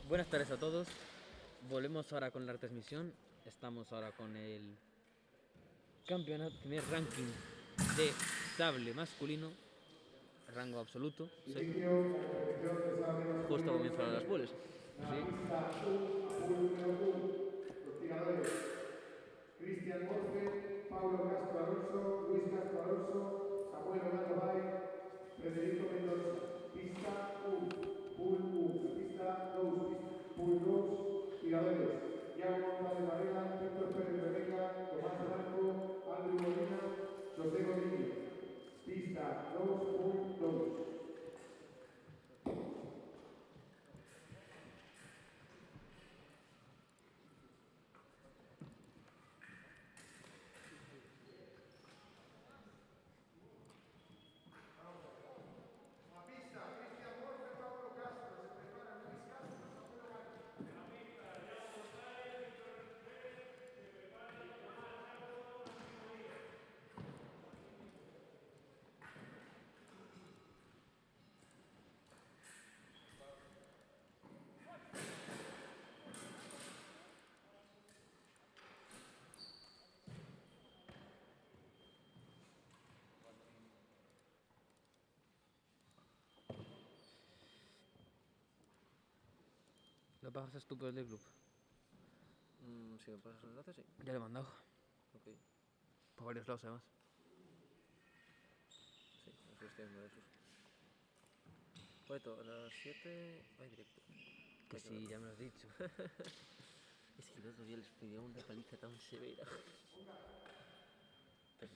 Buenas tardes a todos. Volvemos ahora con la retransmisión. Estamos ahora con el campeonato, primer ranking de sable masculino, rango absoluto. Sí. Justo comienzan las pules. Sí. Los tiradores: Cristian Morfe, Pablo Castro Alonso, Luis Castro Alonso, Samuel Orlando Bay, Federico Mendoza. Pista 1, pool 1, pista 2, pool 2, tiradores: Iago González Varela, Víctor Pérez Rebeca, Tomás Blanco, Andrew Molina, José Godinho. Pista 2, pool 2. ¿Lo pasas tú por el del club? Si me pasas el enlace, sí. Ya lo he mandado. Ok. Por varios lados además. Sí, eso estoy viendo esos. Poeto, a las 7 hay directo. Que Hay que sí, verlo. ya me lo has dicho. Es que el otro día les pidió una paliza tan severa. Pero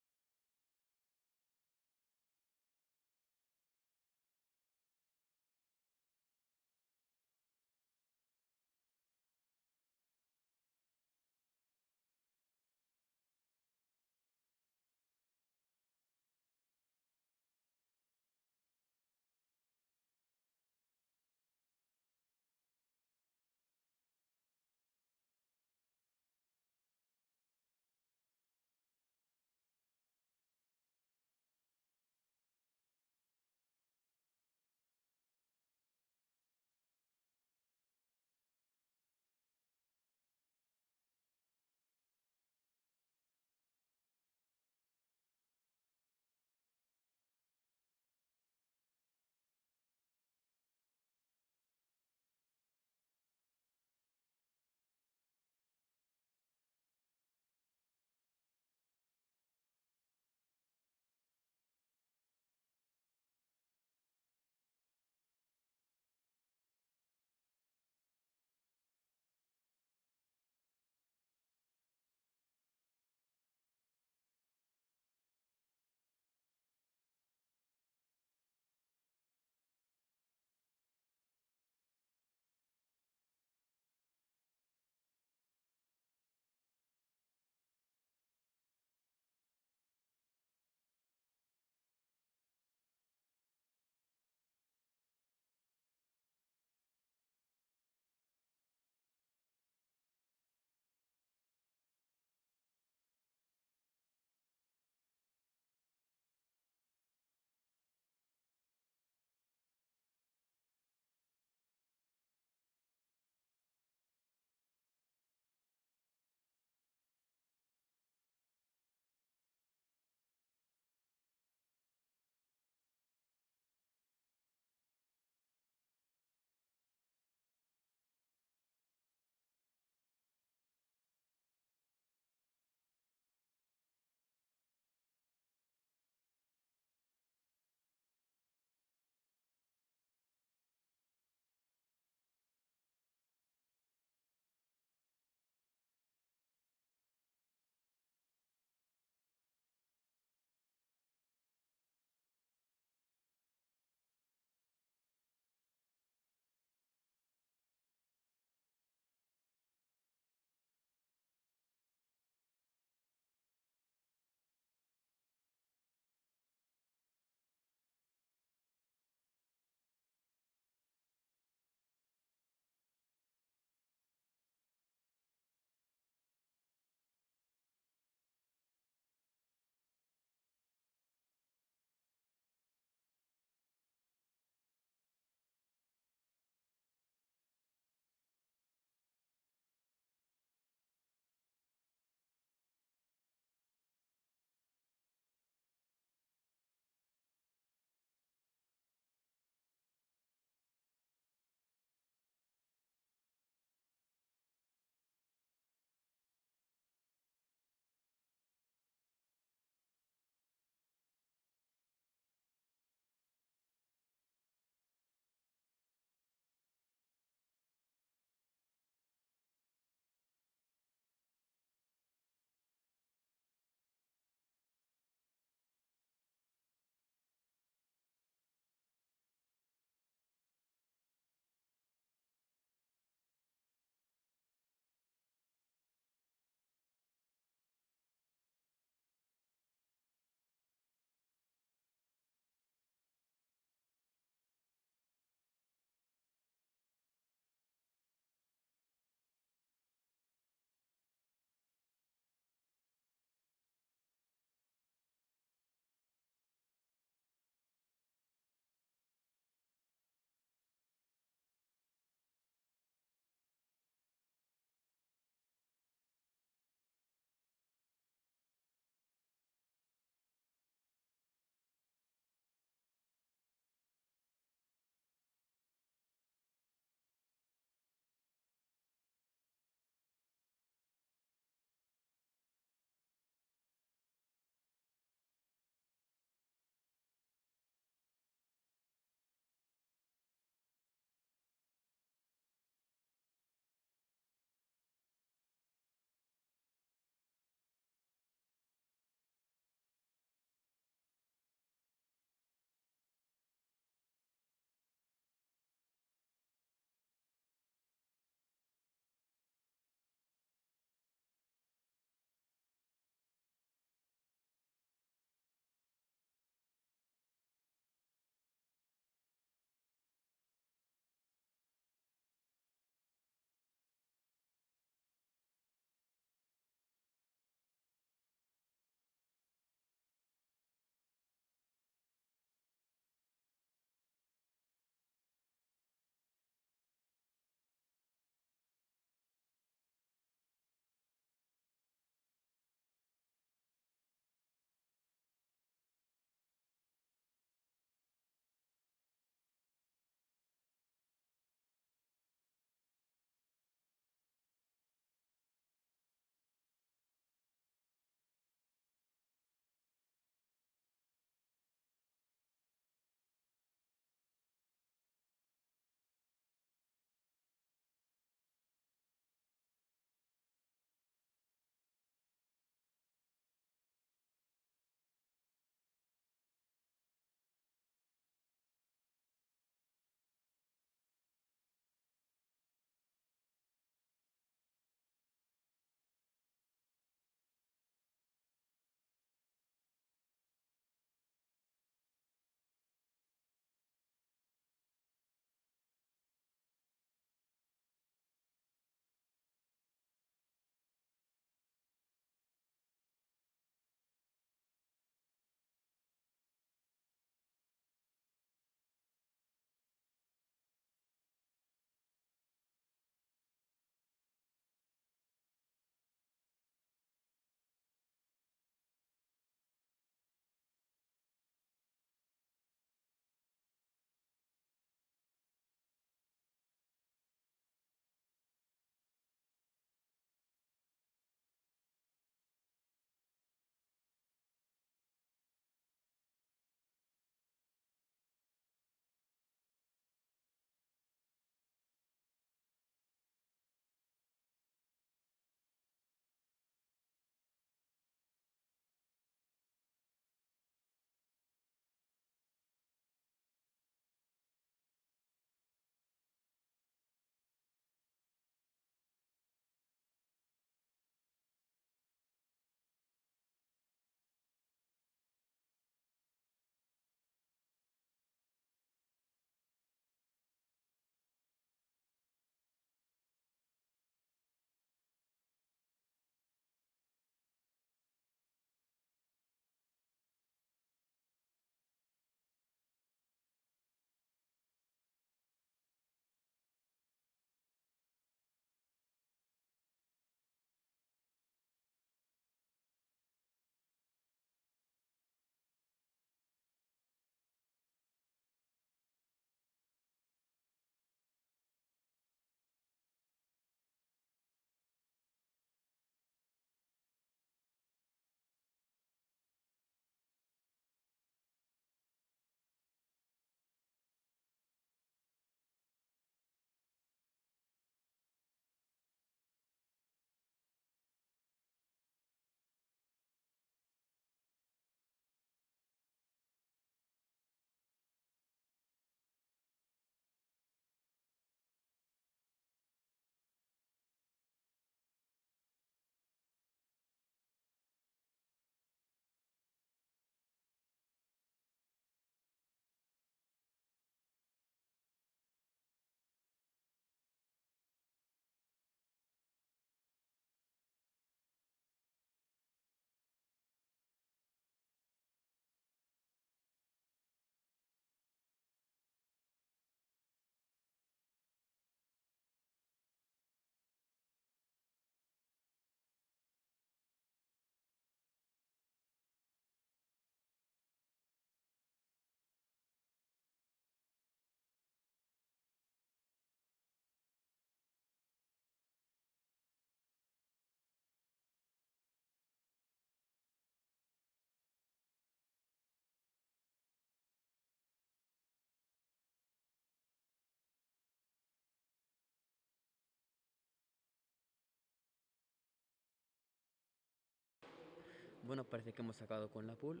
Bueno, parece que hemos acabado con la pool.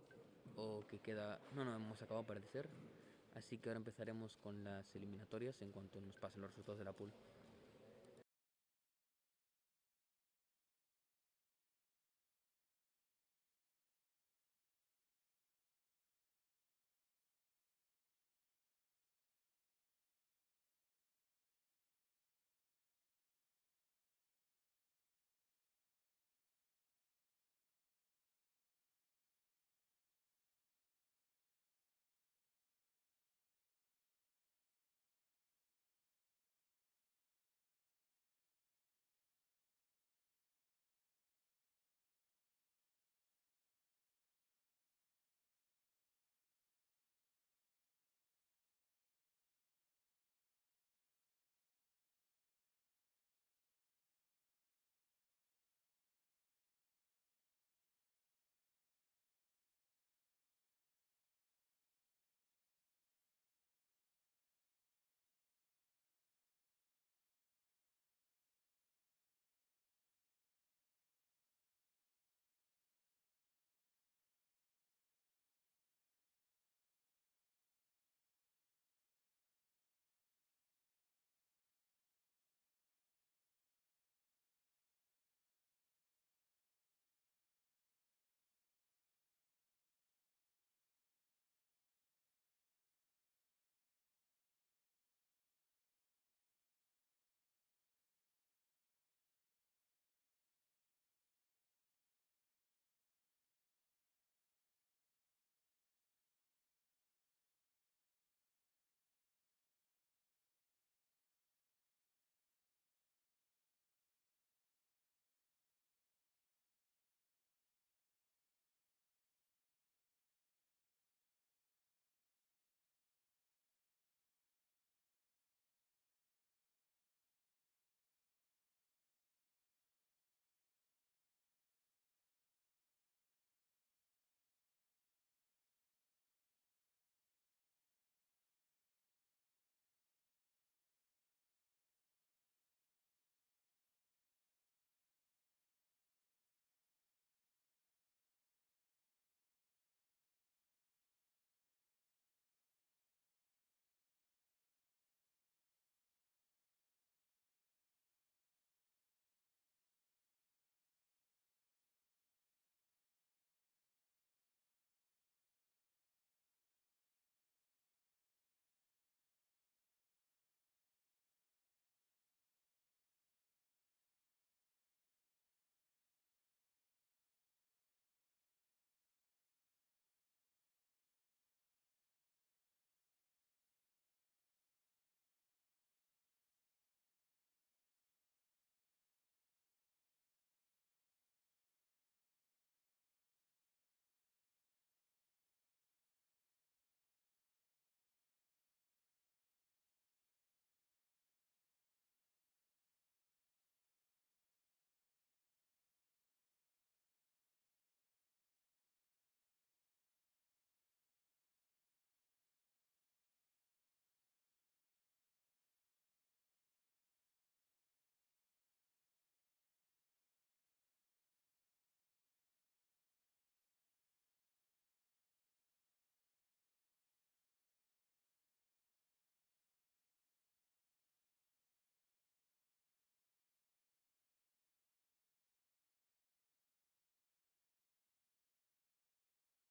O que queda... No, no, hemos acabado parece ser. Así que ahora empezaremos con las eliminatorias en cuanto nos pasen los resultados de la pool.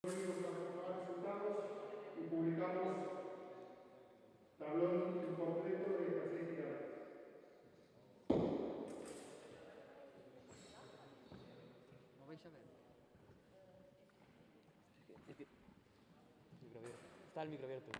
Resultados y publicamos tablón incompleto de clasificados. ¿No vais a ver? Está el micro abierto.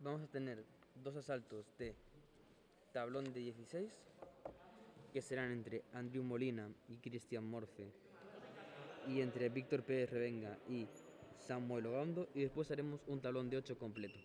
vamos a tener 2 asaltos de tablón de 16, que serán entre Andrew Molina y Cristian Morfe, y entre Víctor Pérez Revenga y Samuel Ogando, y después haremos un tablón de 8 completo.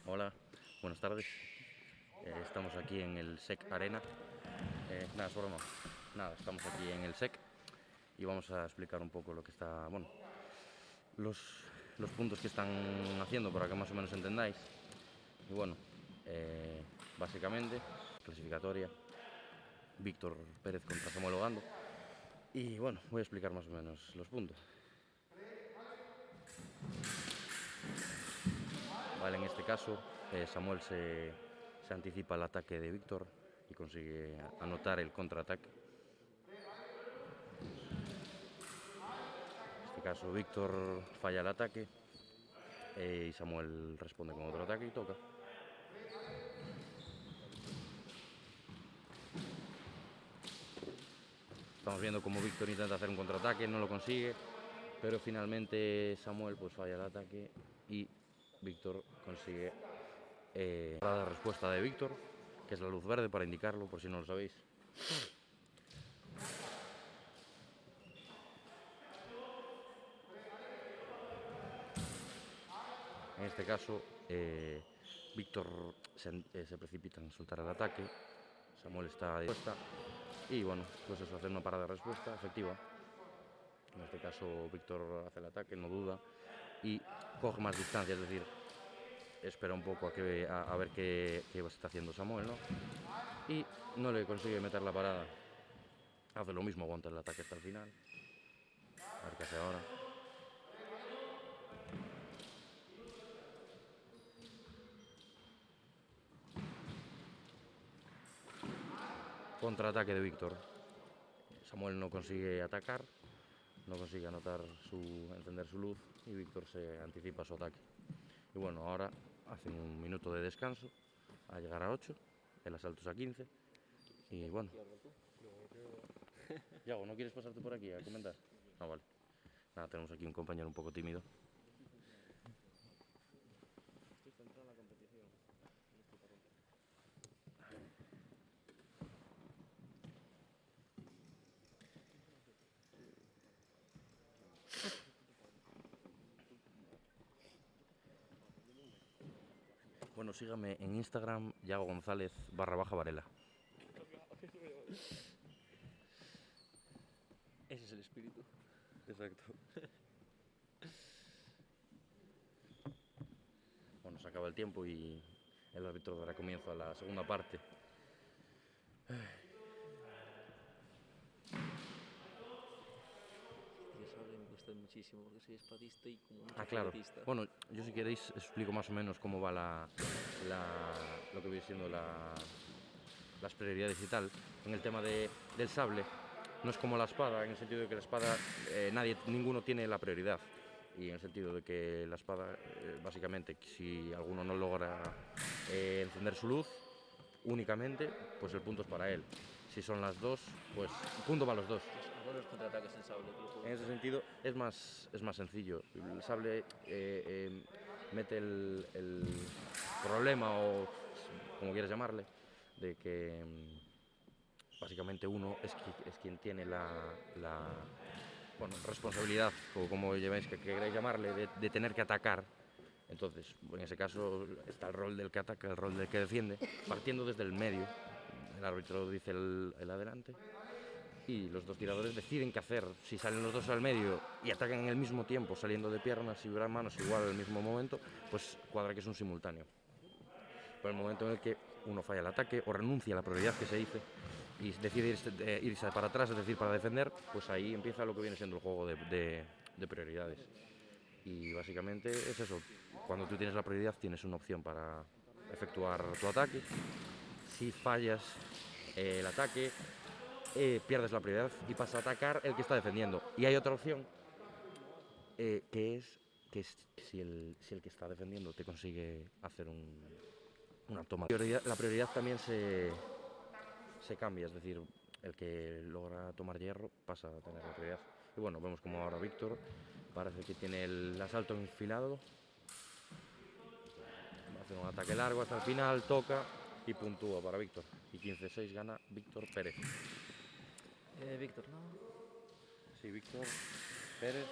Hola, buenas tardes. Estamos aquí en el SEC Arena. Nada, es broma. Nada, estamos aquí en el SEC y vamos a explicar un poco lo que está, bueno, los puntos que están haciendo para que más o menos entendáis. Y bueno, básicamente, clasificatoria, Víctor Pérez contra Samuel Ogando. Y bueno, voy a explicar más o menos los puntos. Vale, en este caso, Samuel se anticipa al ataque de Víctor y consigue anotar el contraataque. En este caso, Víctor falla el ataque y Samuel responde con otro ataque y toca. Estamos viendo cómo Víctor intenta hacer un contraataque, no lo consigue, pero finalmente Samuel pues falla el ataque y Víctor consigue la respuesta de Víctor, que es la luz verde para indicarlo, por si no lo sabéis. En este caso, Víctor se precipita en soltar el ataque, Samuel está dispuesta y bueno, pues eso, hacer una parada de respuesta efectiva. En este caso, Víctor hace el ataque, no duda y coge más distancia, es decir, espera un poco a ver qué está haciendo Samuel, ¿no? Y no le consigue meter la parada. Hace lo mismo, aguanta el ataque hasta el final. A ver qué hace ahora. Contraataque de Víctor. Samuel no consigue atacar, no consigue encender su luz y Víctor se anticipa su ataque. Y bueno, ahora hacen un minuto de descanso a llegar a 8, el asalto es a 15 y bueno. Yago, ¿no quieres pasarte por aquí a comentar? No, vale. Nada, tenemos aquí un compañero un poco tímido. Bueno, sígame en Instagram, Yago González _Varela. Ese es el espíritu. Exacto. Bueno, se acaba el tiempo y el árbitro dará comienzo a la segunda parte. Que sable me cuesta muchísimo porque soy espadista y como mucho Claro. flautista. Bueno, yo si queréis explico más o menos cómo va lo que viene siendo las prioridades y tal. En el tema del sable, no es como la espada, en el sentido de que la espada ninguno tiene la prioridad. Y en el sentido de que la espada, básicamente, si alguno no logra encender su luz únicamente, pues el punto es para él. Si son las dos, pues el punto para los dos. Buenos contraataques en sable, te lo juro. En ese sentido es más sencillo. El sable mete el problema, o como quieras llamarle, de que básicamente uno es quien tiene la responsabilidad, o como que queráis llamarle, de tener que atacar. Entonces, en ese caso está el rol del que ataca, el rol del que defiende, partiendo desde el medio. El árbitro dice el adelante y los dos tiradores deciden qué hacer. Si salen los dos al medio y atacan en el mismo tiempo, saliendo de piernas y manos igual al mismo momento, pues cuadra que es un simultáneo. Pero el momento en el que uno falla el ataque o renuncia a la prioridad que se dice y decide irse para atrás, es decir, para defender, pues ahí empieza lo que viene siendo el juego de prioridades. Y básicamente es eso. Cuando tú tienes la prioridad tienes una opción para efectuar tu ataque. Si fallas el ataque, pierdes la prioridad y pasa a atacar el que está defendiendo. Y hay otra opción, que es si el que está defendiendo te consigue hacer una toma. La prioridad también se cambia, es decir, el que logra tomar hierro pasa a tener la prioridad. Y bueno, vemos como ahora Víctor parece que tiene el asalto enfilado. Va a hacer un ataque largo hasta el final, toca y puntúa para Víctor. Y 15-6 gana Víctor Pérez. Víctor, ¿no? Sí, Víctor Pérez.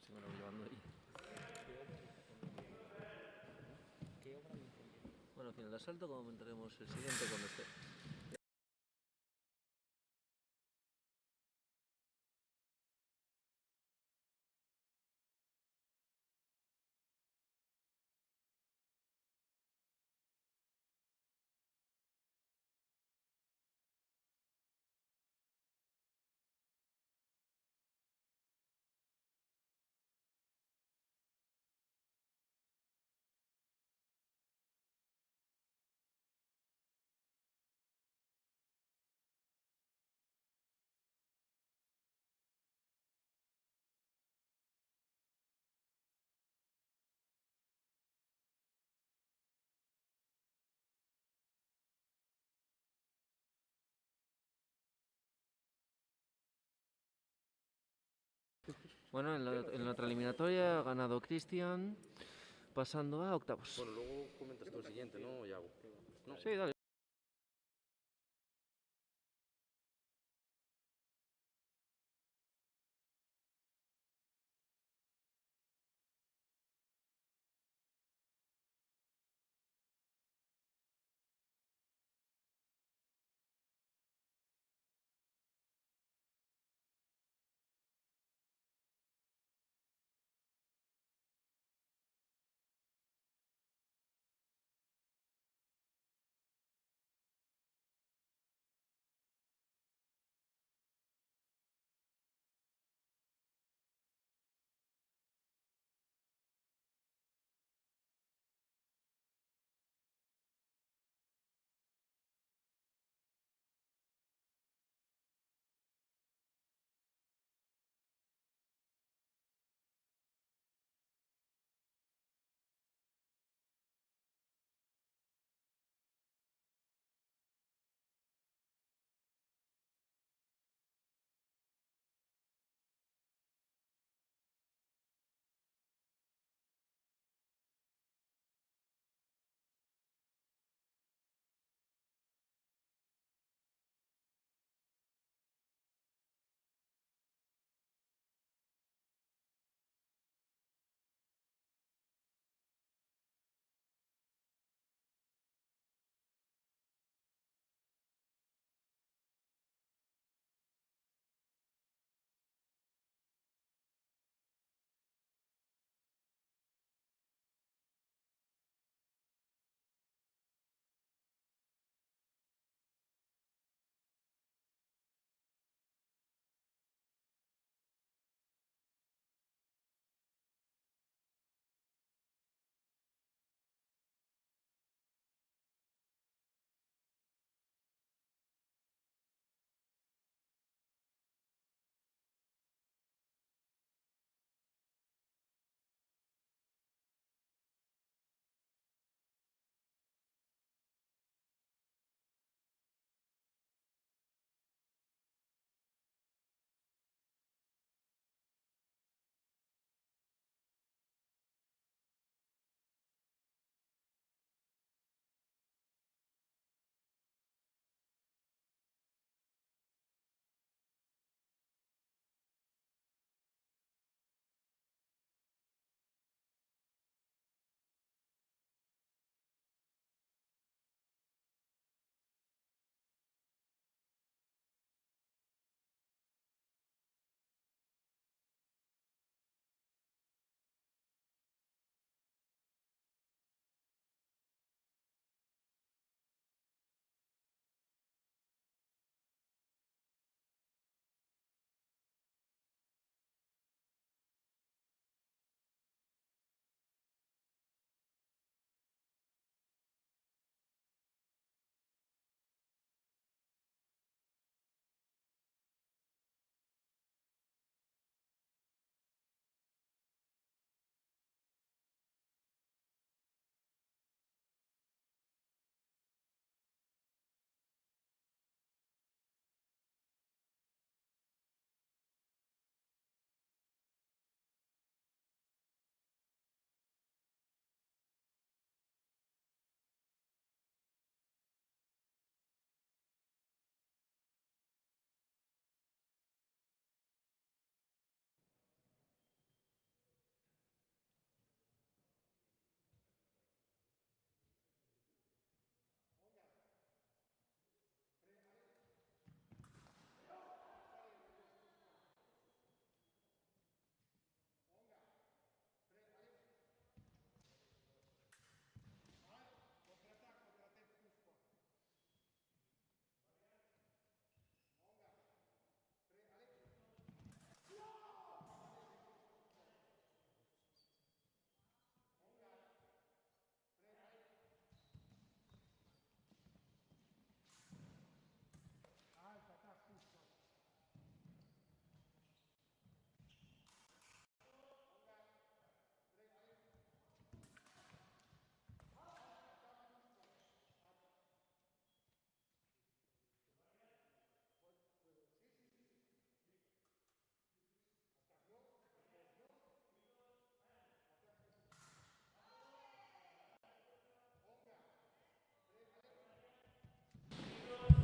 Se me lo voy llevando ahí. Bueno, al final del asalto comentaremos el siguiente cuando esté. Bueno, en la otra eliminatoria ha ganado Cristian, pasando a octavos. Bueno, luego comentas tú el siguiente, ¿no, Yago? No. Sí, dale.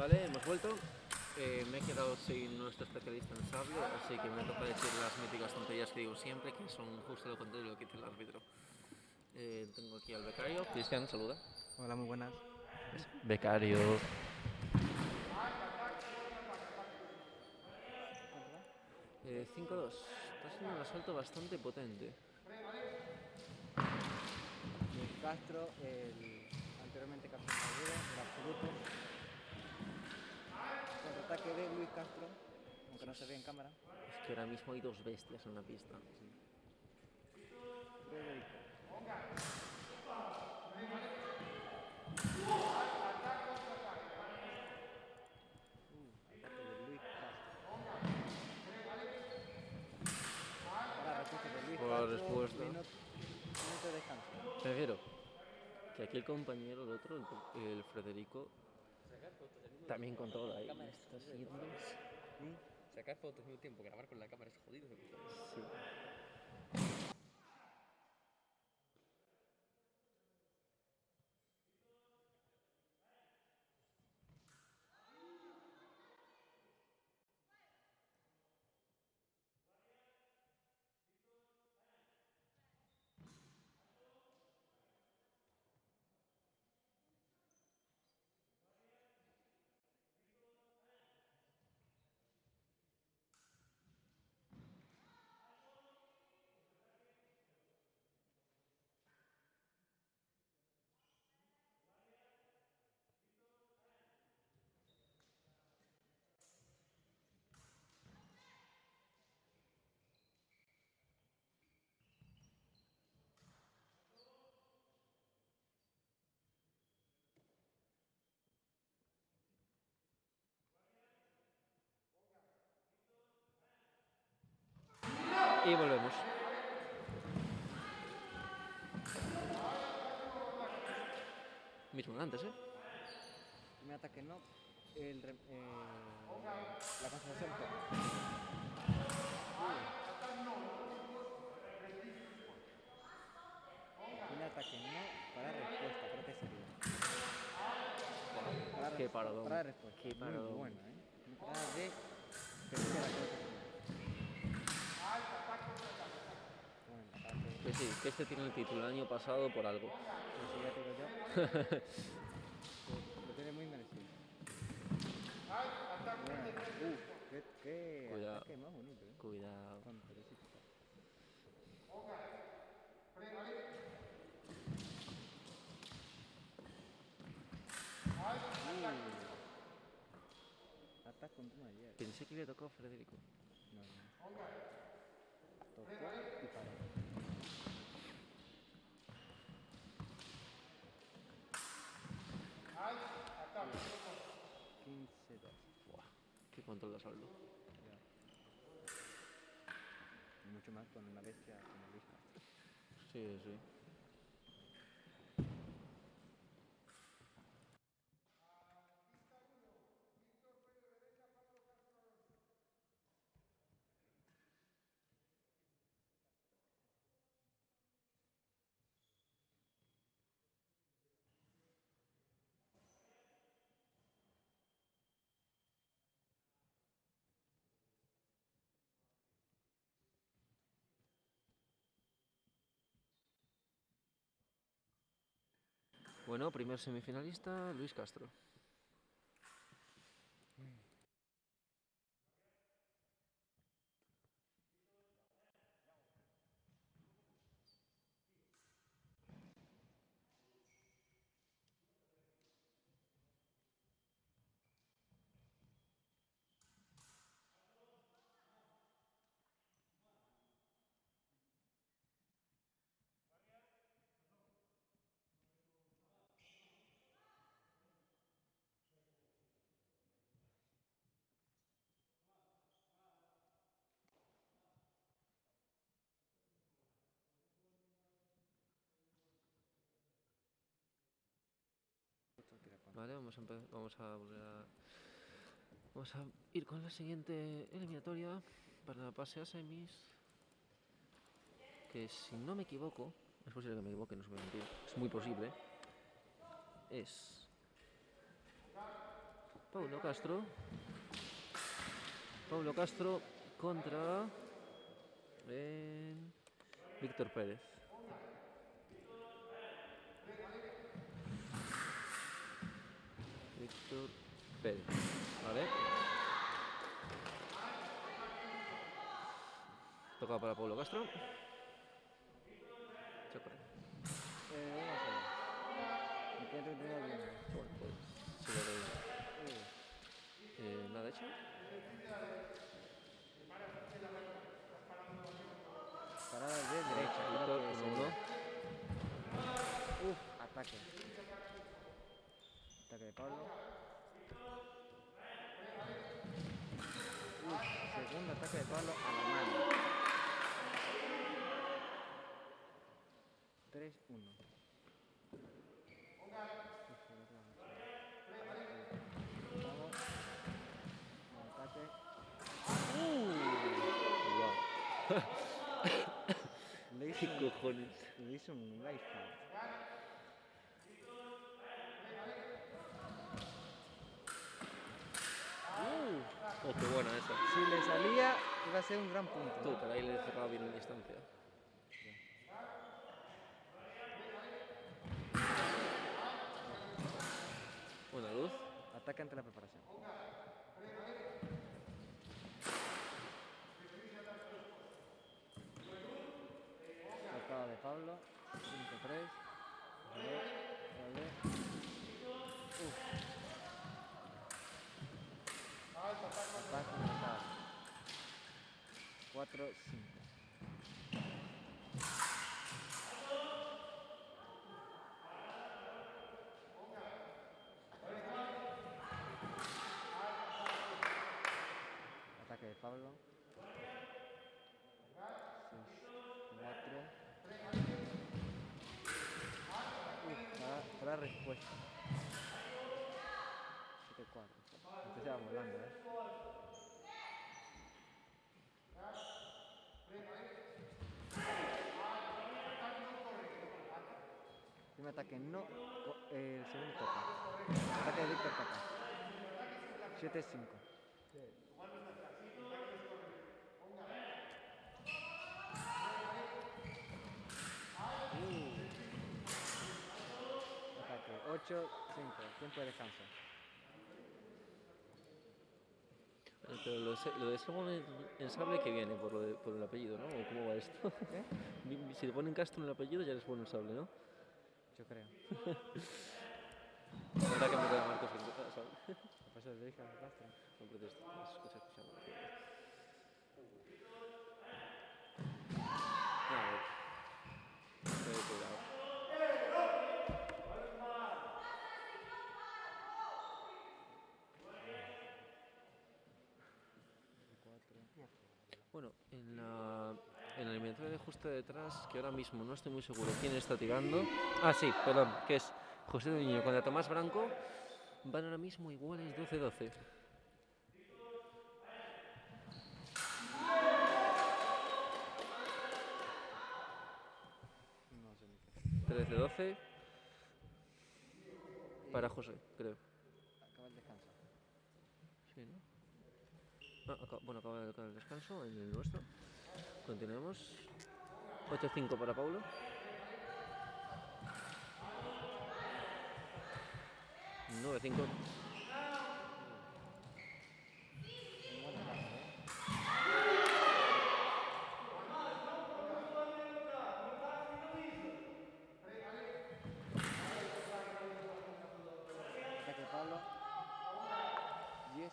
Vale, hemos vuelto. Me he quedado sin nuestro especialista en sable, así que me toca decir las míticas tonterías que digo siempre, que son justo lo contrario de lo que dice el árbitro. Tengo aquí al becario. Cristian, saluda. Hola, muy buenas. Becario. 5-2. Está siendo un asalto bastante potente. Luis Castro, el anteriormente campeón de Madrid, el absoluto. Contraataque de Luis Castro, aunque no se ve en cámara. Es que ahora mismo hay dos bestias en la pista. Federico. Ataque de Luis Castro. Para respuesta de Luis Por Castro. respuesta. Minuto de descanso. Prefiero que aquí el compañero, el otro, el Federico, también controla ahí. Está haciendo... Sacar fotos al mismo tiempo, grabar con la cámara es jodido. Sí. Y volvemos. Mismo de antes, ¿eh? Primer ataque no. La concentración toma. Primer ataque no. Para respuesta, creo que sería. Qué paradón. Para respuesta. Qué paradón. Muy buena, ¿eh? Una parada de tercera, creo que sería. Buen ataque. Que sí, que este tiene el título el año pasado por algo. Eso ya te digo yo. Lo tiene muy merecido. Bueno, qué Cuidado. ataque más bonito, ¿eh? Cuidado. Con Teresita. Ataque continuo ayer. Pensé que le tocó a Federico. No, no. Tocó y paró. Buah, qué control de saldo. Mucho más con una bestia como Luis Castro. Sí, sí. Bueno, primer semifinalista, Luis Castro. Vale, vamos a ir con la siguiente eliminatoria para la pase a semis. Que si no me equivoco, es posible que me equivoque, no os voy a mentir, es muy posible. Es Paulo Castro. Paulo Castro contra Víctor Pérez. Víctor Pérez, vale. Toca para Paulo Castro. Chocorre. Una sola. Me quedo entretenido viendo. Bueno, pues se lo doy. Nada hecho. Parada de derecha, creo Víctor, que 1-1. Uf, ataque. Ataque de Pablo. Uf, segundo ataque de Pablo a la mano. 3-1. Vamos. Ataque. Guau. Le ¿Qué hizo cojones? le hizo un life hack. Oh, qué buena esa. Si le salía, iba a ser un gran punto. Tú, pero ahí le cerraba bien la distancia. Buena luz. Ataque ante la preparación. Tocada de Pablo. 5-3. Vale. Uf. Ataque mental. 4-5. Ataque de Pablo. 6-4. Para respuesta. 7-4. Empezaba volando, Primer ataque no. El segundo toca. Ataque de Víctor toca. 7-5. Ataque 8-5. Tiempo de descanso. Pero lo de Samuel en sable que viene por el apellido, ¿no? ¿O cómo va esto? ¿Qué? Si le ponen Castro en el apellido ya les ponen sable, ¿no? Yo creo. Habrá que meter a Marcos en sable. Por eso le dije a Castro. No protesto. Escucha. Nada, cuidado. Bueno, en la eliminatoria de justo detrás, que ahora mismo no estoy muy seguro quién está tirando. Ah, sí, perdón, que es José de Niño contra Tomás Branco. Van ahora mismo iguales 12-12. No sé ni qué. 13-12 para José, creo. Acaba el descanso. Sí, ¿no? Bueno, acaba de acabar el descanso en el nuestro. Continuemos. 8-5 para Paulo. 9-5. Un buen descanso, Ataque de Pablo. 10-5.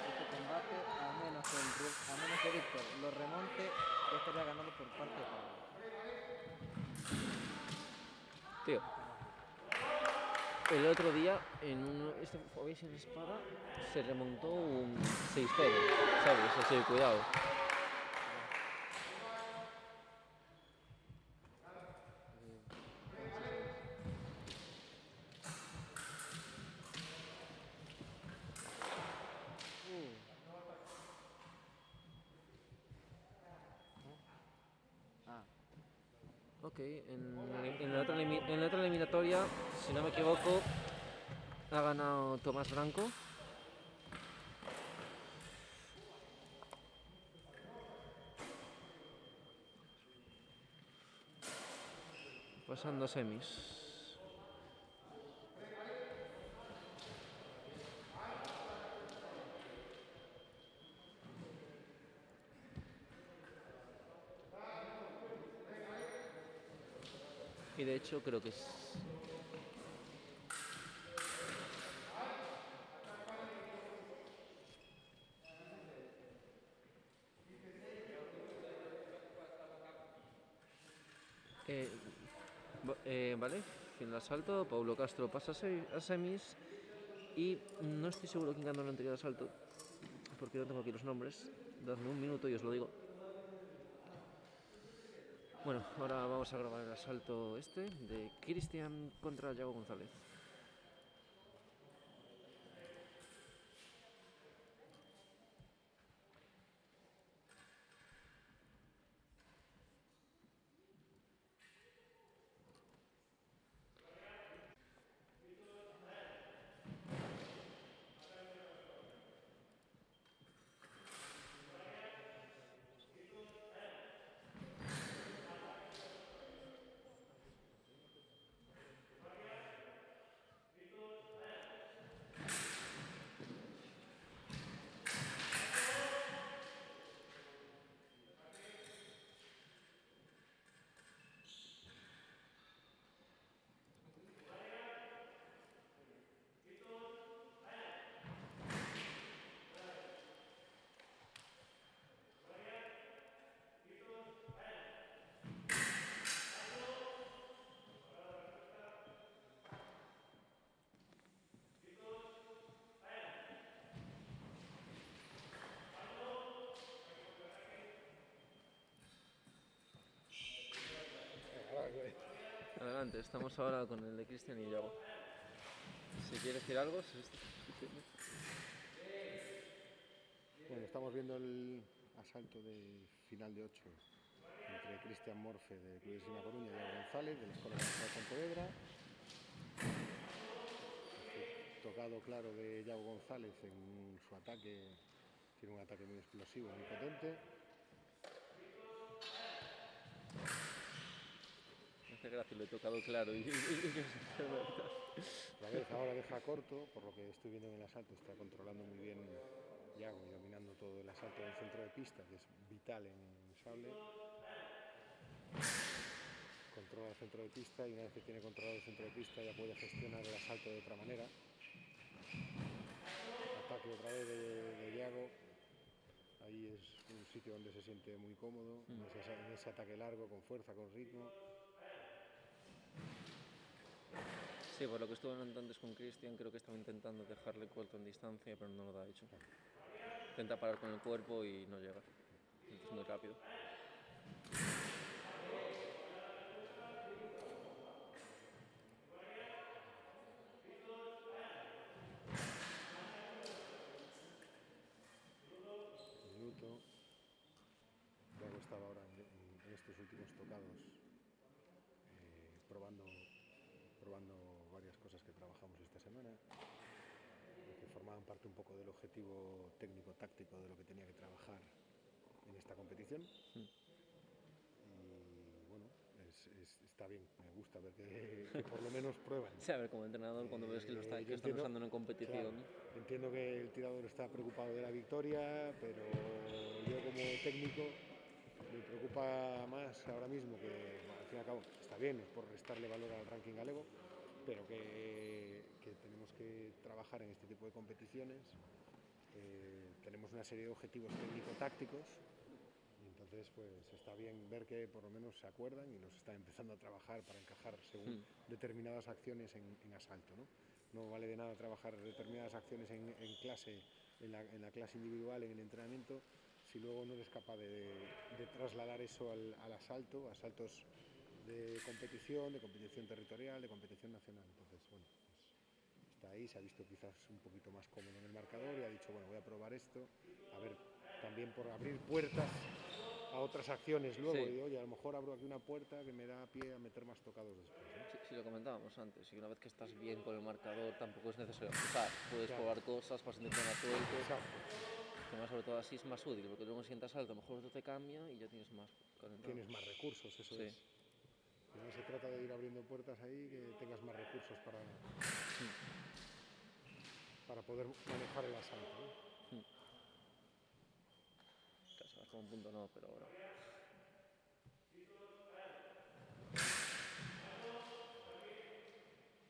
Este combate, a menos que Víctor lo remonte, ya estaría ganado por parte de Pablo. Tío. El otro día, este Foundation Espada, se remontó un 6-0, ¿sabes? Así que cuidado. Ah, Ok, en la otra eliminatoria, si no me equivoco, Ha ganado Tomás Branco. Pasando a semis. Y de hecho creo que es... vale, fin del asalto. Paulo Castro pasa a semis. Y no estoy seguro quién ganó el anterior asalto, porque no tengo aquí los nombres. Dadme un minuto y os lo digo. Bueno, ahora vamos a grabar el asalto este de Cristian contra Yago González. Adelante, estamos ahora con el de Cristian y Yago. Si quiere decir algo, Bueno, estamos viendo el asalto de final de 8 entre Cristian Morfe de Club de Esgrima Coruña y Iago González de la Escuela Nacional de Pontevedra. Tocado claro de Iago González en su ataque, tiene un ataque muy explosivo, muy potente. me hace gracia, lo he tocado claro y La vez ahora deja corto, por lo que estoy viendo en el asalto, está controlando muy bien Iago y dominando todo el asalto del centro de pista, que es vital en el sable. Controla el centro de pista y una vez que tiene controlado el centro de pista ya puede gestionar el asalto de otra manera. Ataque otra vez de Iago. Ahí es un sitio donde se siente muy cómodo, en ese ataque largo, con fuerza, con ritmo. Sí, por lo que estuve hablando antes con Cristian, creo que estaba intentando dejarle corto en distancia, pero no lo ha hecho. Intenta parar con el cuerpo y no llega. Es muy rápido. Minuto. Iago estaba ahora en estos últimos tocados probando varias cosas que trabajamos esta semana, que formaban parte un poco del objetivo técnico-táctico de lo que tenía que trabajar en esta competición. Y bueno, está bien, me gusta ver que por lo menos prueban. Sí, a ver, como entrenador, cuando ves que, están usando en competición. Claro, entiendo que el tirador está preocupado de la victoria, pero yo como técnico me preocupa más ahora mismo que, bueno, al fin y al cabo, está bien, es por restarle valor al ranking galego, pero que tenemos que trabajar en este tipo de competiciones. Tenemos una serie de objetivos técnico-tácticos y entonces pues está bien ver que por lo menos se acuerdan y los están empezando a trabajar para encajar según determinadas acciones en asalto, ¿no? No vale de nada trabajar determinadas acciones en clase, en la clase individual, en el entrenamiento, si luego no eres capaz de trasladar eso al asalto, asaltos de competición territorial, de competición nacional. Entonces, bueno, pues está ahí, se ha visto quizás un poquito más cómodo en el marcador y ha dicho, bueno, voy a probar esto, a ver, también por abrir puertas a otras acciones luego. Sí. Y digo, oye, a lo mejor abro aquí una puerta que me da pie a meter más tocados después, ¿no? Sí, sí, lo comentábamos antes, y una vez que estás bien con el marcador tampoco es necesario empezar. Puedes Claro. probar cosas, vas a intentar suelto, Exacto. que más sobre todo así es más útil, porque luego sientas alto, a lo mejor otro te cambia y ya tienes más calentado. Tienes más recursos, eso Sí. es. Al final se trata de ir abriendo puertas ahí, que tengas más recursos para poder manejar el asalto, ¿no? Casi hasta un punto no, pero bueno.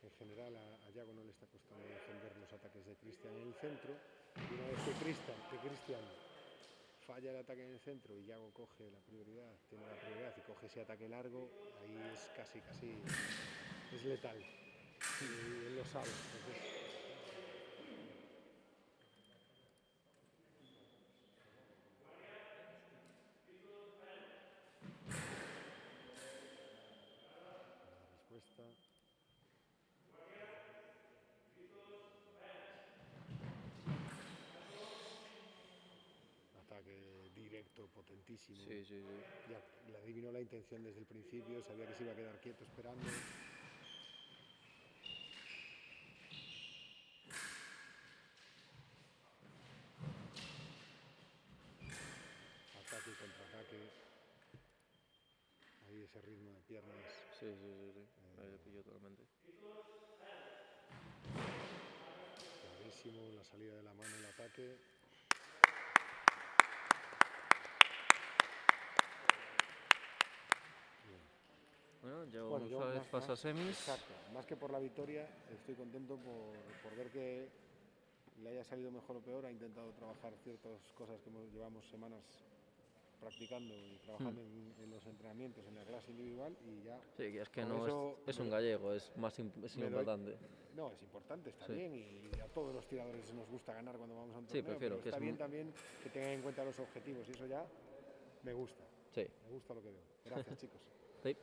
En general a Yago no le está costando defender los ataques de Cristian en el centro, y una vez que Cristian falla el ataque en el centro y Yago coge la prioridad, tiene la prioridad y coge ese ataque largo, ahí es casi es letal. Y él lo sabe. Entonces, la respuesta. Ataque directo, potentísimo. Sí, sí, sí. Ya le adivinó la intención desde el principio, sabía que se iba a quedar quieto esperando. Ataque y contraataque. Ahí ese ritmo de piernas. Sí, sí, sí, sí. Ahí lo pilló totalmente. Clarísimo, la salida de la mano, el ataque. Bueno, Yago Bueno, yo González pasa a semis. Exacto, más que por la victoria, estoy contento por ver que le haya salido mejor o peor. Ha intentado trabajar ciertas cosas que llevamos semanas practicando y trabajando en los entrenamientos, en la clase individual, y ya. Sí, que es que con no eso es un gallego, es más es me doy- importante. No, es importante, está Sí. bien, y a todos los tiradores nos gusta ganar cuando vamos a un Sí, torneo, prefiero pero que está es bien también que tengan en cuenta los objetivos, y eso ya me gusta. Sí. Me gusta lo que veo. Gracias, chicos. Sí.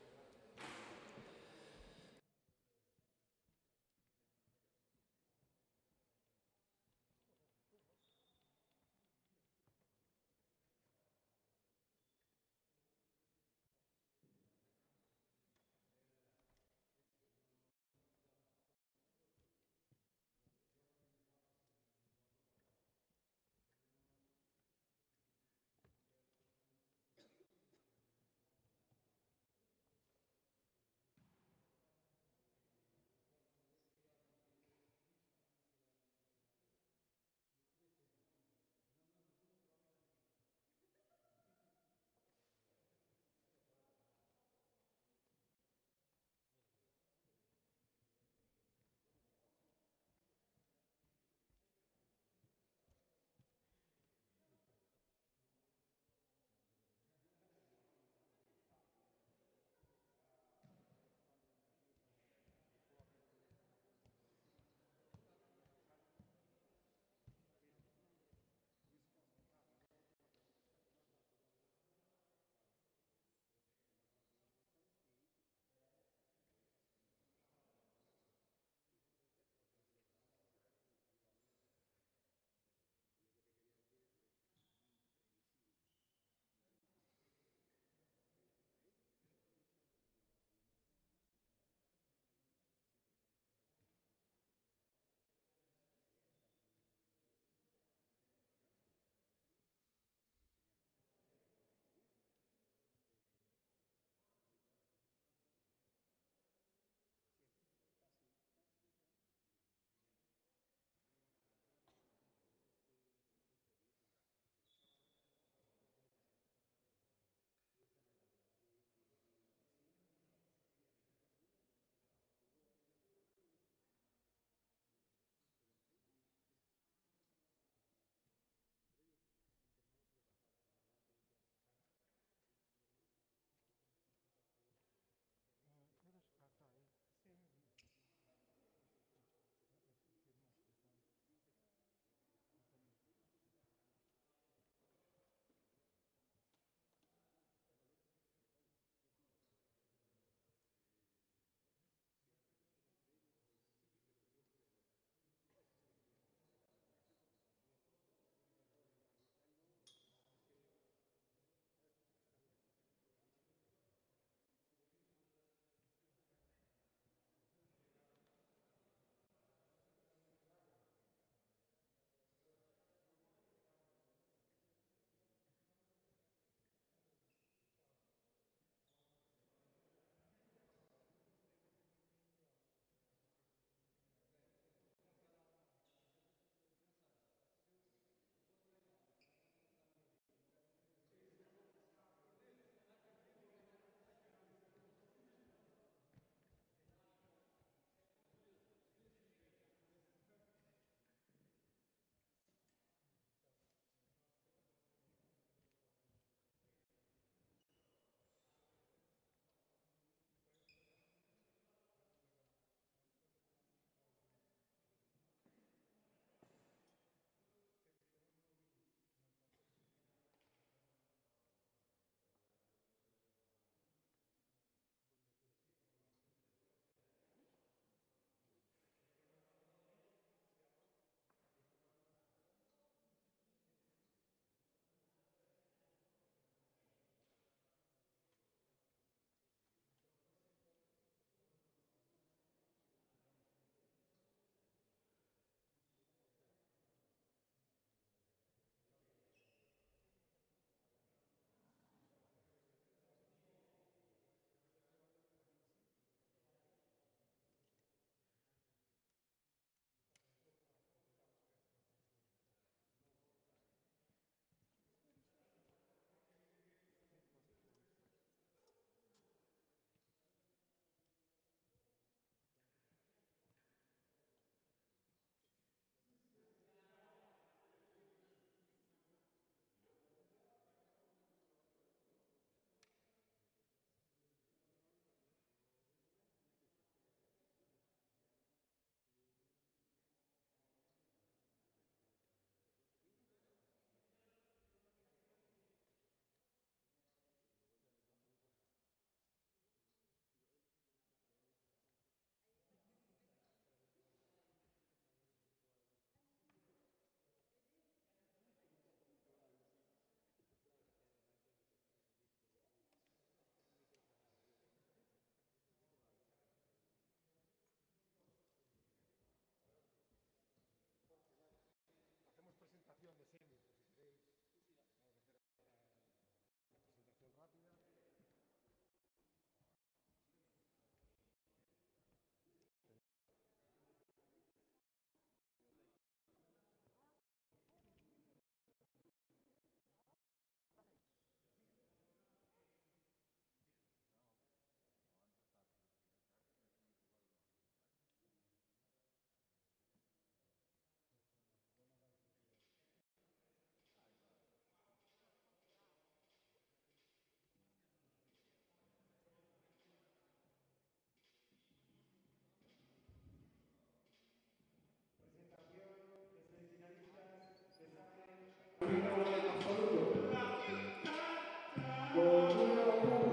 Con número 2,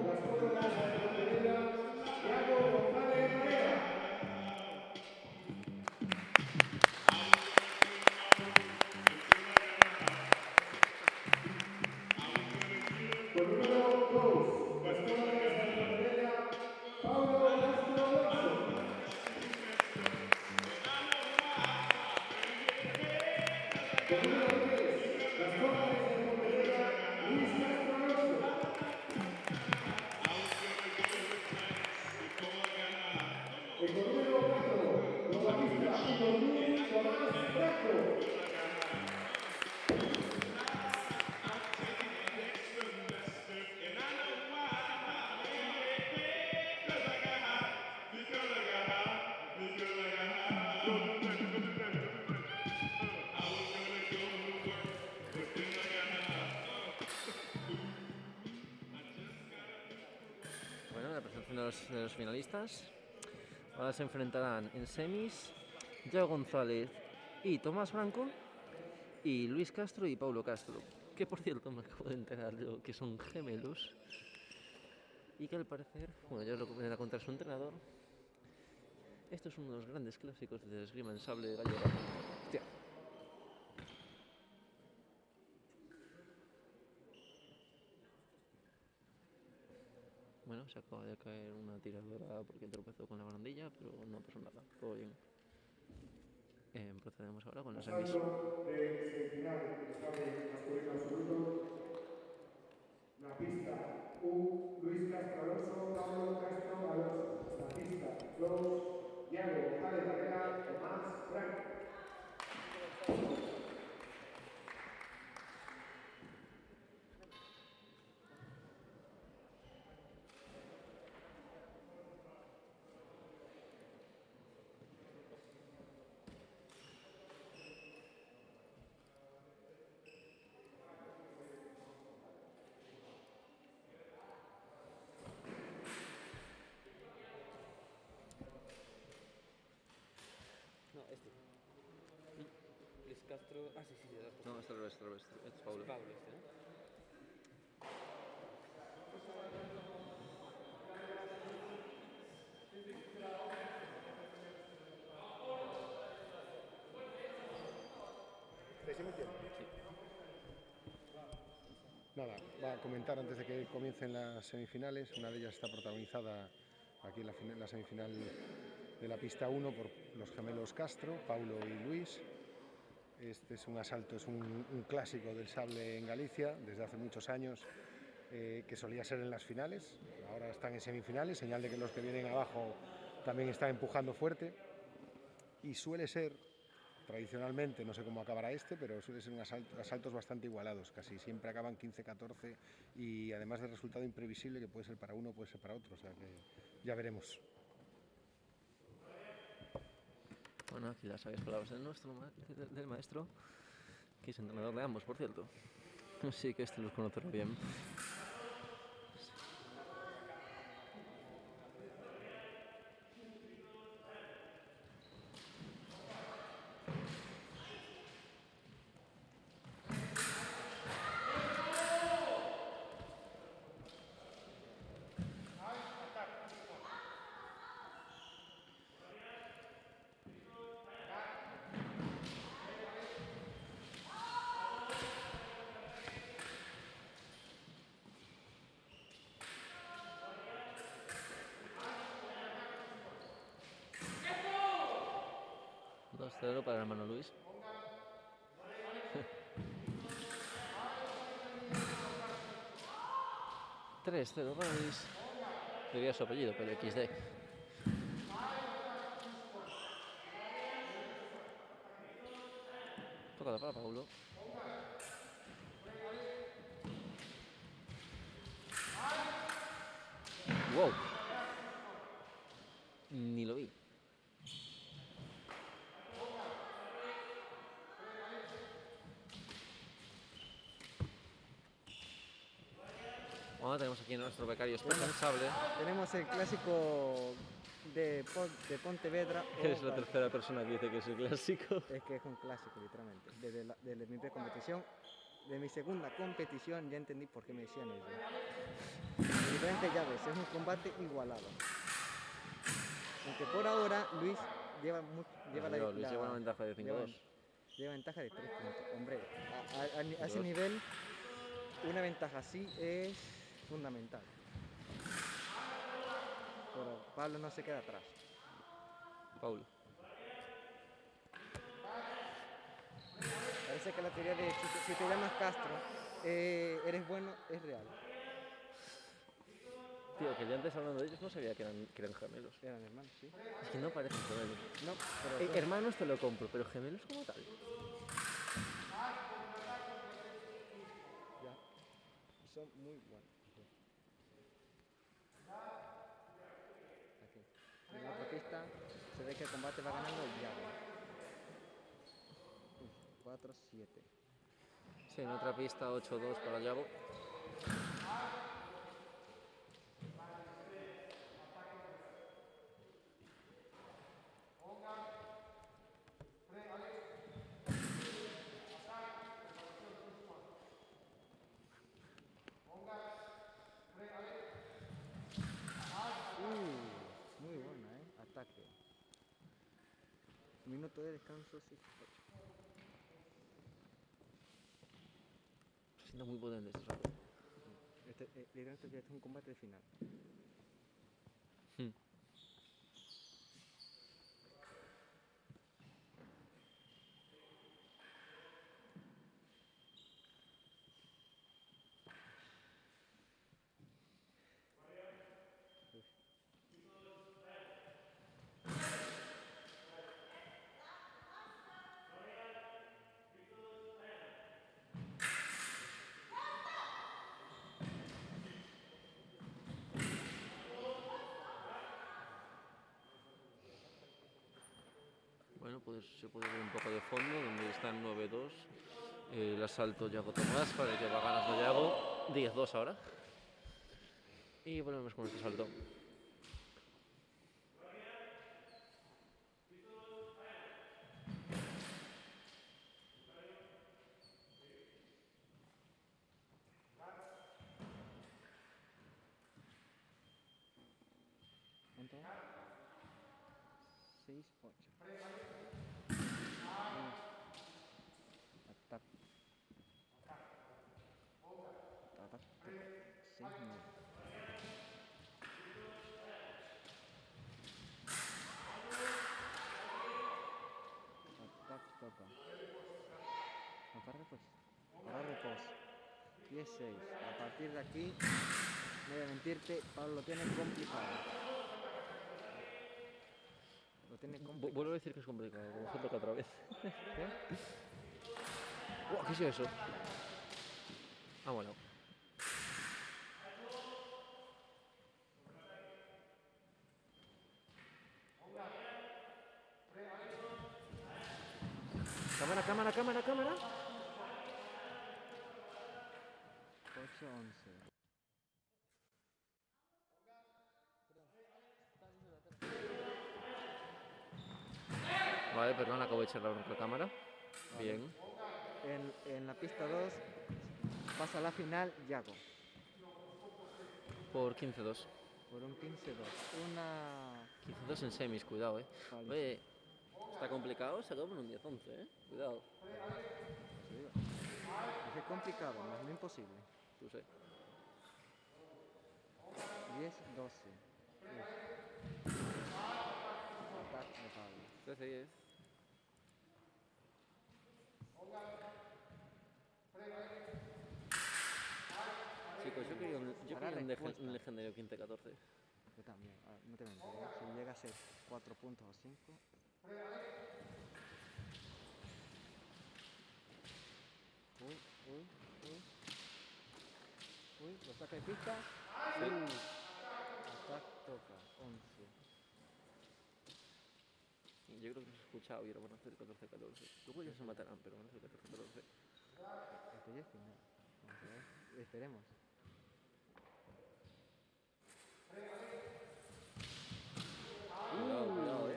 la escuela de Santa María, Paulo Castro Alonso. Con número 3, la escuela de Santa María, Luis Castro Alonso. Y con número 4, novatista Fútbol Club Tomás Franco. Bueno, la presentación de los finalistas. Ahora se enfrentarán en semis Yago González y Tomás Franco y Luis Castro y Paulo Castro, que por cierto me acabo de enterar yo que son gemelos y que al parecer, bueno, ya os lo comenté a contar su entrenador, esto es uno de los grandes clásicos de esgrima en sable gallega. Hostia. Bueno, se acaba de caer una tiradora porque tropezó con la barandilla, pero no pasó nada, todo bien. Procedemos ahora con los semis. Salto de semifinal de sable masculino absoluto. La pista 1, Luis Castro Alonso, Pablo Castro Alonso. La pista 2, Yago González Varela, Tomás Franco. No, este. Luis Castro. Ah, sí, sí, sí. No, este es el revés. Este es Paulo. Pablo, este, ¿no? Nada, va a comentar antes de que comiencen las semifinales. Una de ellas está protagonizada aquí en la semifinal de la pista 1 por los gemelos Castro, Paulo y Luis. Este es un asalto, es un clásico del sable en Galicia desde hace muchos años, que solía ser en las finales. Ahora están en semifinales, señal de que los que vienen abajo también están empujando fuerte. Y suele ser, tradicionalmente, no sé cómo acabará este, pero suele ser asaltos bastante igualados, casi siempre acaban 15-14 y además del resultado imprevisible que puede ser para uno, puede ser para otro, o sea que ya veremos. Bueno, aquí las sabias palabras del maestro, que es entrenador de ambos, por cierto. Así que este los conocerá bien. Cero para el hermano Luis. Tres, 0 para Luis. Diría su apellido, pero XD. Tocada para Paulo. Wow. Ni lo vi. Ahora tenemos aquí a nuestro becario responsable. Tenemos el clásico de Pontevedra. Es la tercera persona que dice que es el clásico. Es que es un clásico, literalmente. Desde mi precompetición de mi segunda competición ya entendí por qué me decían eso. En diferentes llaves, es un combate igualado. Aunque por ahora Luis lleva Luis lleva una ventaja de 5-2. lleva ventaja de 3 puntos. Hombre, a ese nivel, una ventaja así es fundamental. Pero Pablo no se queda atrás. Paulo. Parece que la teoría de si te llamas Castro, eres bueno, es real. Tío, que yo antes hablando de ellos no sabía que eran gemelos. Eran hermanos, sí. Es que no parecen gemelos. No, pero Hermanos te lo compro, pero gemelos como tal. ya. Son muy buenos. Aquí. En la otra pista se ve que el combate va ganando el Yago. 4-7. Sí, en otra pista 8-2 para Yago. Muy buena, ataque. Minuto de descanso, sí. Siendo muy potente este rato. Literalmente ya es un combate de final. Bueno, pues se puede ver un poco de fondo donde están 9-2. El asalto Yago Tomás para el que va ganando Yago. 10-2 ahora. Y volvemos con este salto. ¿Cuánto? 6-8. Ataque. Ataque. 6-9. Ataque toca. Aparte pues. Ahora reposo. 10-6. A partir de aquí, no voy a mentirte, Pablo lo tiene complicado. Lo tiene complicado. Vuelvo a decir que es complicado, como se toca otra vez. ¿Qué? ¿Qué es eso? Ah, bueno. Cámara. 8-11. Vale, perdón, acabo de echar la bronca a cámara. Bien. En la pista 2 pasa a la final Yago. Por 15-2. Por un 15-2. Una 15-2 en semis, cuidado, paliza. Oye, está complicado, se acabó en un 10-11, Cuidado. Te digo. Es complicado, no es imposible. Tú sé. 10-12. Ataque de Pablo. 13-10. Chicos, yo quería un legendario 15-14. Yo también, no te mentiré. Si llega a ser 4 puntos o 5. Uy, lo saca de pista. Ataque toca, 11. Yo creo que se ha escuchado y ahora van a hacer 14-14. Luego ya se matarán, pero van a hacer 14-14. Esto ya es final. Vamos a ver. Esperemos.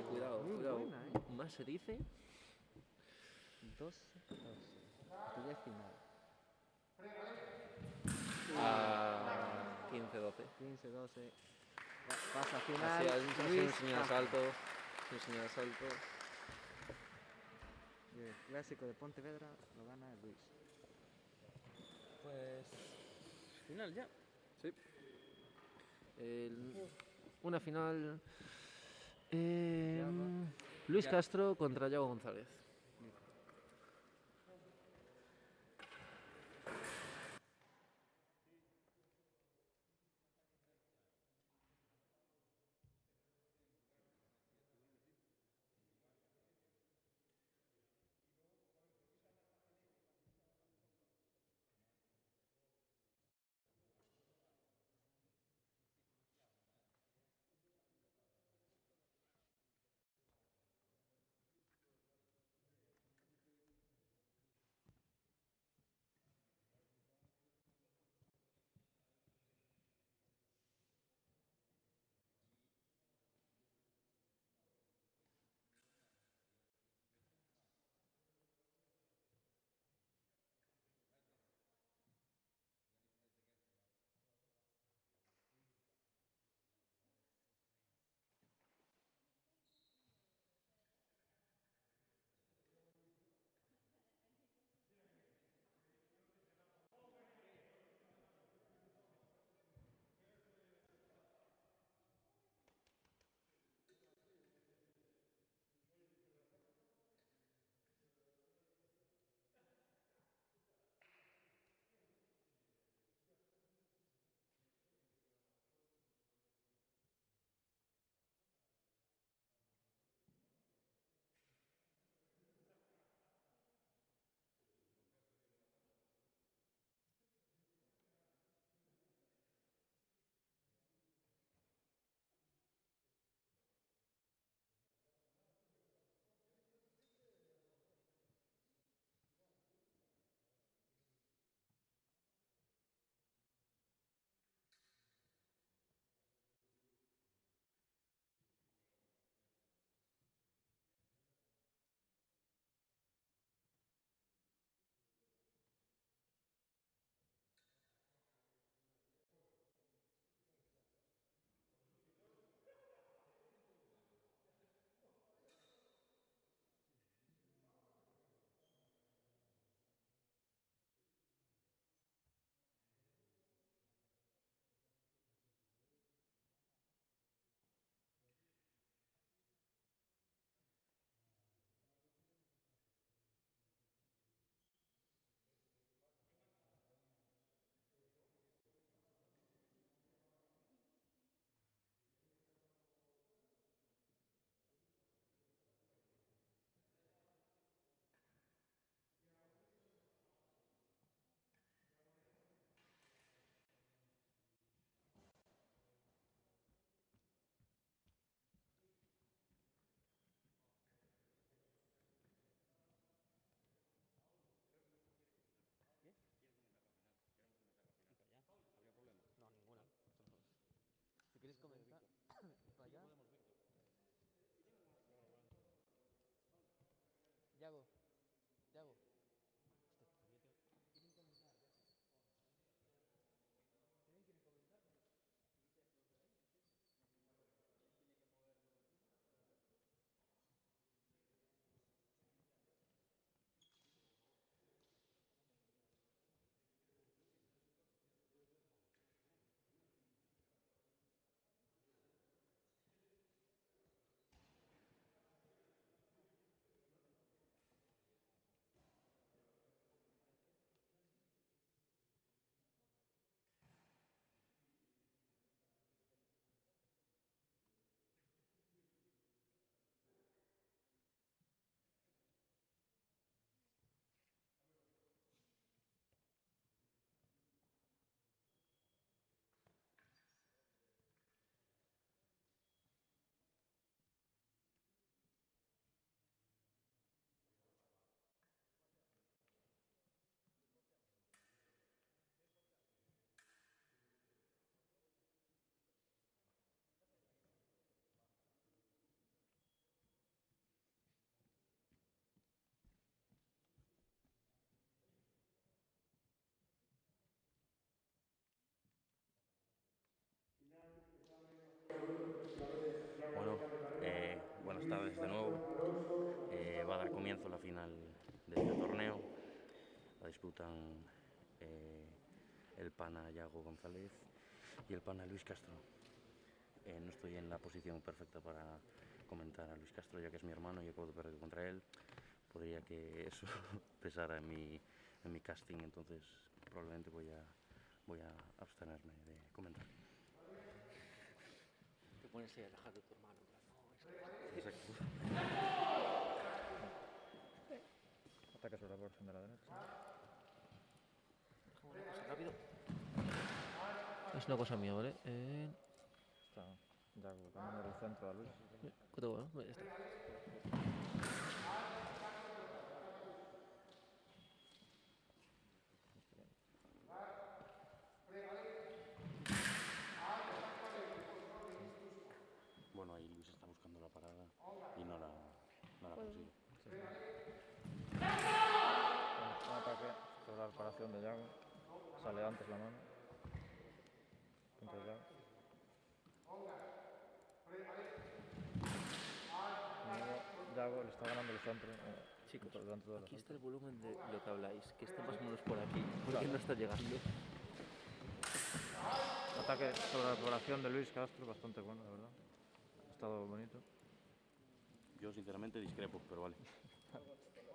Cuidado. Buena, Más se dice. 12-12. Esto ya es final. A 15-12. 15-12. Pasa Así final. es, Luis un señal Castro. salto. Un señal salto. Y el clásico de Pontevedra lo gana Luis. Pues. Final ya. Sí. Una final. Luis Castro contra Yago González. tardes de nuevo. Va a dar comienzo la final de este torneo. La disputan el pana Yago González y el pana Luis Castro. No estoy en la posición perfecta para comentar a Luis Castro, ya que es mi hermano y acabo de perder contra él. Podría que eso pesara en mi casting, entonces probablemente voy a abstenerme de comentar. Te pones ahí a rajar de tu hermano. Exacto. Ataque sobre la porción de la derecha. Déjame una cosa rápido. Es una cosa mía, ¿vale? Está Yago cambiando del centro a Luis. Bueno, ya está. Bueno, ahí Luis está buscando la parada y no la consigue. Un ataque sobre la reparación de Yago. Sale antes la mano. Punto de Yago. Yago le está ganando el centro. Chicos, durante todo el aquí está asalto. el volumen de lo que habláis, que está más o menos por aquí. ¿Por qué no está llegando? Ataque sobre la reparación de Luis Castro, bastante bueno, la verdad. Ha estado bonito. Yo sinceramente discrepo, pero vale.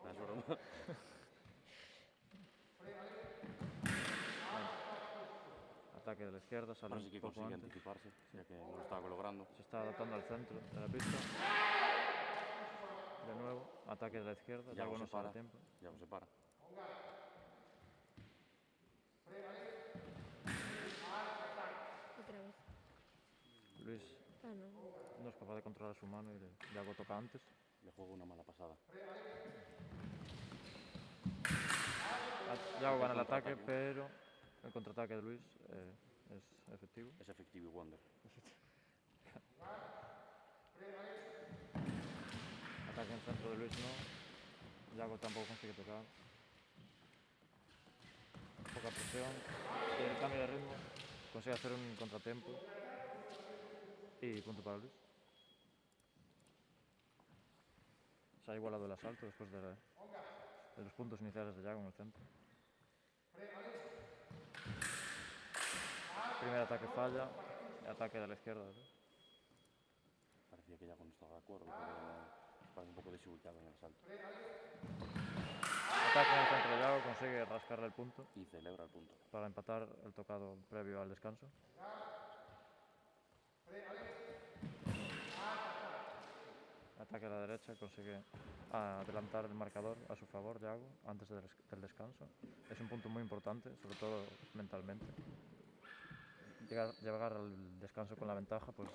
Nada, es broma. Ataque de la izquierda, sale Ahora sí que un poco consigue antes. anticiparse, ya que no lo estaba logrando. Se está adaptando al centro de la pista. De nuevo, ataque de la izquierda, Yago no se sale para. a tiempo. Yago se para. Otra vez. Luis Ah, no. no es capaz de controlar su mano y Yago toca antes. Le juega una mala pasada. Yago gana el ataque, contraataque. pero el contraataque de Luis es efectivo. Es efectivo y Wonder. Ataque en centro de Luis no. Yago tampoco consigue tocar. Poca presión. Y en el cambio de ritmo consigue hacer un contratiempo. Y punto para Luis. Se ha igualado el asalto después de los puntos iniciales de Yago en el centro. Primer ataque falla. Ataque de la izquierda. Parecía que Yago no estaba de acuerdo, pero parece un poco desubicado en el asalto. Ataque en el centro de Yago, consigue rascarle el punto Y celebra el punto. para empatar el tocado previo al descanso. Ataque a la derecha, consigue adelantar el marcador a su favor, Yago, antes del descanso. Es un punto muy importante, sobre todo mentalmente. Llegar al descanso con la ventaja pues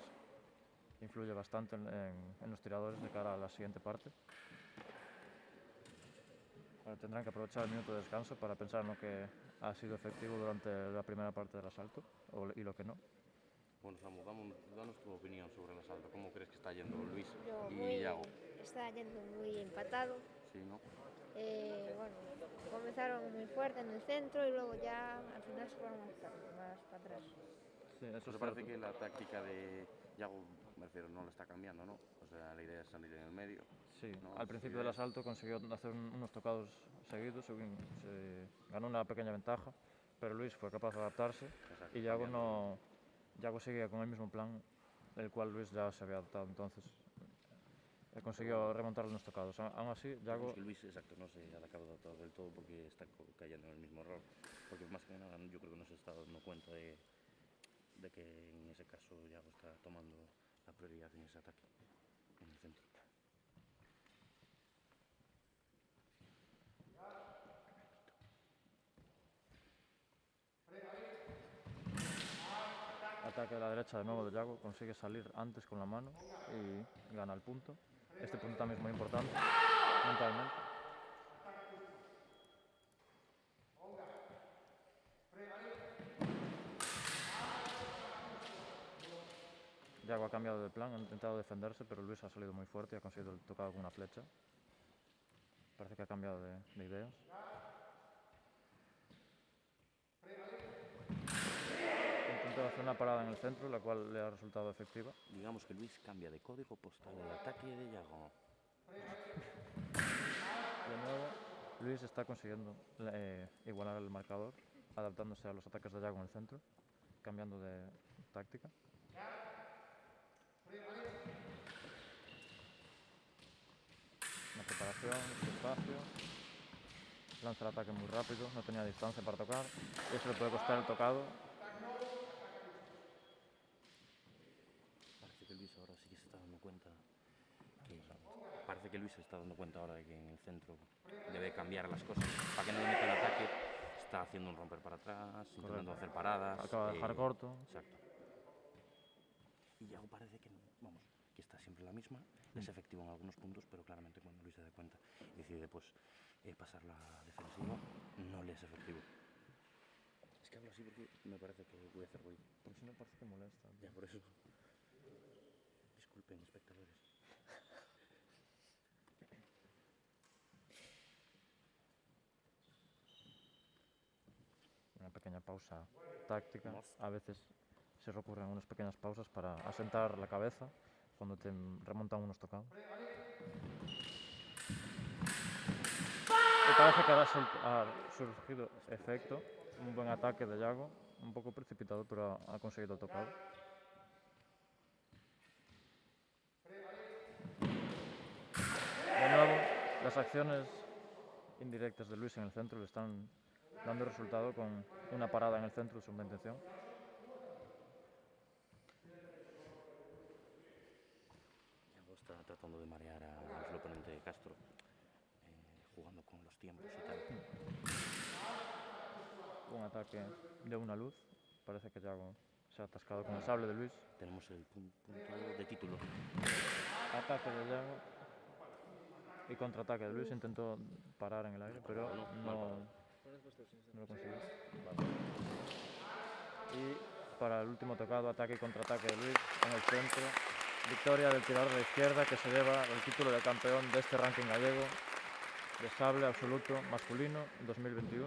influye bastante en los tiradores de cara a la siguiente parte. Ahora tendrán que aprovechar el minuto de descanso para pensar en lo que ha sido efectivo durante la primera parte del asalto y lo que no. Bueno, Samu, danos tu opinión sobre el asalto. ¿Cómo crees que está yendo Luis Yo y Yago? está yendo muy empatado. Sí, ¿no? Bueno, comenzaron muy fuerte en el centro y luego ya al final se fueron más para atrás. Sí, eso Pues es parece cierto. que la táctica de Yago, me refiero, no lo está cambiando, ¿no? O sea, la idea es salir en el medio. Sí, ¿no? al principio del asalto consiguió hacer unos tocados seguidos, se ganó una pequeña ventaja, pero Luis fue capaz de adaptarse. Exacto, Y Yago cambiando. Yago seguía con el mismo plan, el cual Luis ya se había adaptado, entonces consiguió remontar unos tocados. Aún así, Yago, Digamos que Luis, exacto, no se ha acabado del todo porque está cayendo en el mismo error. Porque más que nada yo creo que no se está dando cuenta de que en ese caso Yago está tomando la prioridad en ese ataque, en el centro. ataque de la derecha de nuevo de Yago, consigue salir antes con la mano y gana el punto. Este punto también es muy importante mentalmente. Yago ha cambiado de plan, ha intentado defenderse, pero Luis ha salido muy fuerte y ha conseguido el tocado con una flecha. Parece que ha cambiado de ideas. Intenta intentó hacer una parada en el centro, la cual le ha resultado efectiva. Digamos que Luis cambia de código postal de ataque de Yago. De nuevo, Luis está consiguiendo igualar el marcador, adaptándose a los ataques de Yago en el centro, cambiando de táctica. Una preparación, espacio. Lanza el ataque muy rápido, no tenía distancia para tocar. Y eso le puede costar el tocado. Parece que Luis ahora sí que se está dando cuenta ahora de que en el centro debe cambiar las cosas. Para que no le meta el ataque, está haciendo un romper para atrás, intentando hacer paradas. Acaba de dejar corto. Exacto. Y Yago parece que, vamos, que está siempre la misma. Es efectivo en algunos puntos, pero claramente cuando Luis se da cuenta y decide pues pasar la defensiva, no le es efectivo. Es que hablo así porque me parece que voy a hacer ruido. Porque si no parece que molesta. Ya, por eso. Disculpen, espectadores. Una pequeña pausa táctica. A veces se recurren unas pequeñas pausas para asentar la cabeza cuando te remontan unos tocados. Y parece que ahora ha surgido efecto. Un buen ataque de Yago, un poco precipitado, pero ha conseguido el tocado. De nuevo, las acciones indirectas de Luis en el centro le están dando resultado con una parada en el centro de segunda intención. Yago está tratando de marear al oponente de Castro, jugando con los tiempos y tal. Un ataque de una luz. Parece que Yago se ha atascado con el sable de Luis. Tenemos el punto de título. Ataque de Yago y contraataque de Luis. Intentó parar en el aire, pero no lo consiguió. Y para el último tocado, ataque y contraataque de Luis en el centro. Victoria del tirador de la izquierda, que se lleva el título de campeón de este ranking gallego de sable absoluto masculino 2021.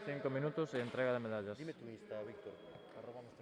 5 minutos y entrega de medallas. Dime tu Insta, Víctor. @Mr.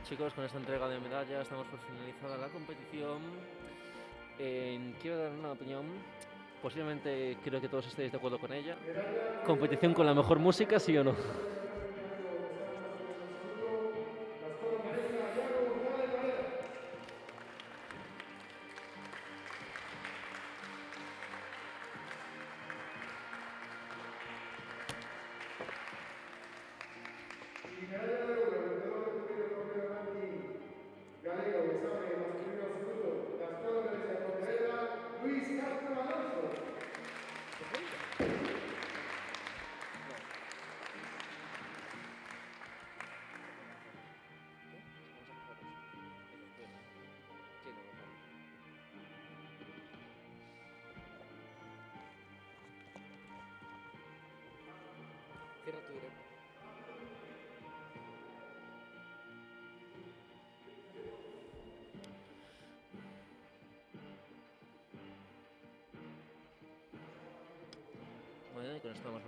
chicos, con esta entrega de medallas damos por finalizada la competición. Quiero dar una opinión, posiblemente creo que todos estéis de acuerdo con ella. Competición con la mejor música, ¿sí o no? Y medalla de oro, el ganador del primer torneo ranking galego de sable masculino absoluto, la escuela de la Pontevedra, Luis Castro Alonso. Cierra tu directo. Bueno, y con esto hemos